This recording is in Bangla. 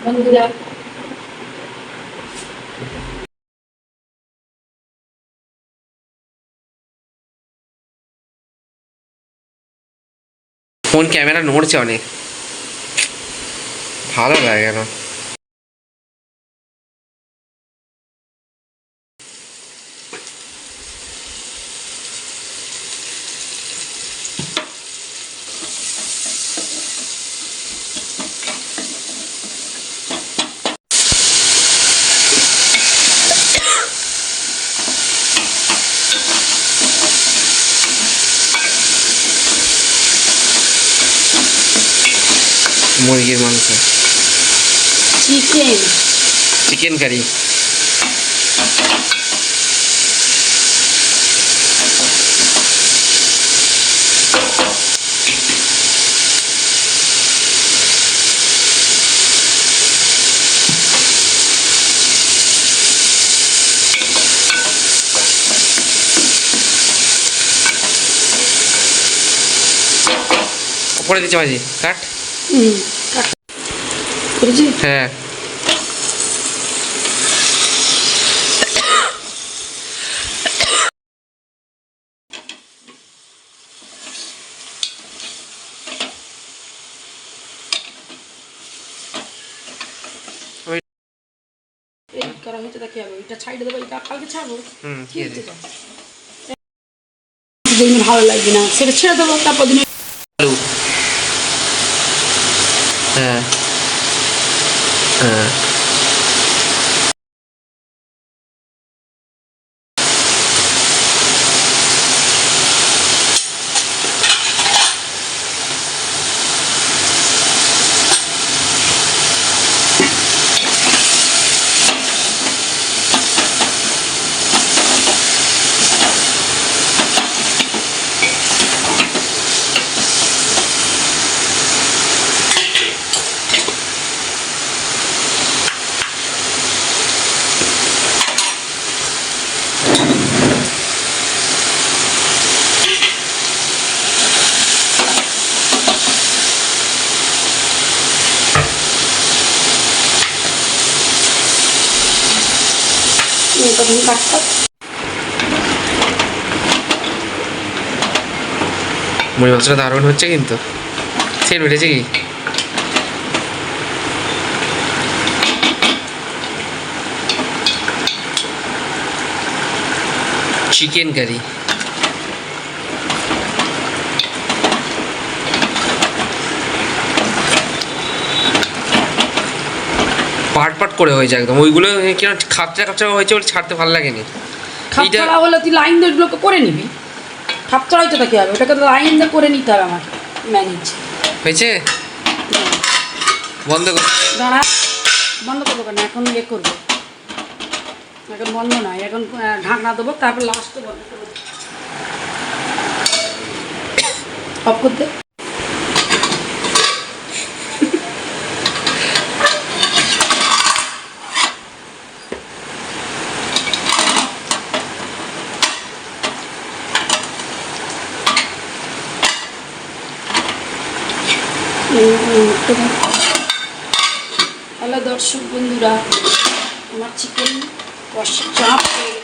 বন্ধুরা। ফোন ক্যামেরা নড়ছে অনেক, ভালো লাগে না। মুরগির মাংস, চিকেন কারি। উপরে দিচ্ছে ভাজি, কাট। হ্যাঁ, ভালো লাগবে না, সেটা ছেড়ে দেবো। তারপর দিন হ্যাঁ হ্যাঁ, মুড়ি মাংসটা দারুণ হচ্ছে কিন্তু। সেট বেড়েছে কি? চিকেন কারি, পাট পাট করে হয়েছে একদম। ওইগুলো কিনা খাপচা খাপচা হয়েছে, ওর ছাড়তে ভালো লাগেনি। খাপচড়া হলে তুই লাইন দিয়ে করে নিবি। খাপচড়া হয়তো কি হবে, ওটাকে লাইন দিয়ে করে নিতে হবে আমাকে। ম্যানেজ হয়েছে, বন্ধ কর। দাঁড়া, বন্ধ করবো কেন? এখন ইয়ে করবো, এখন বন্ধ নয়, এখন ঢাকনা দেবো, তারপর লাস্টে বন্ধ করবো। অফ করতে হ্যালো দর্শক বন্ধুরা, আমার চিকেন কষা চাপ হয়ে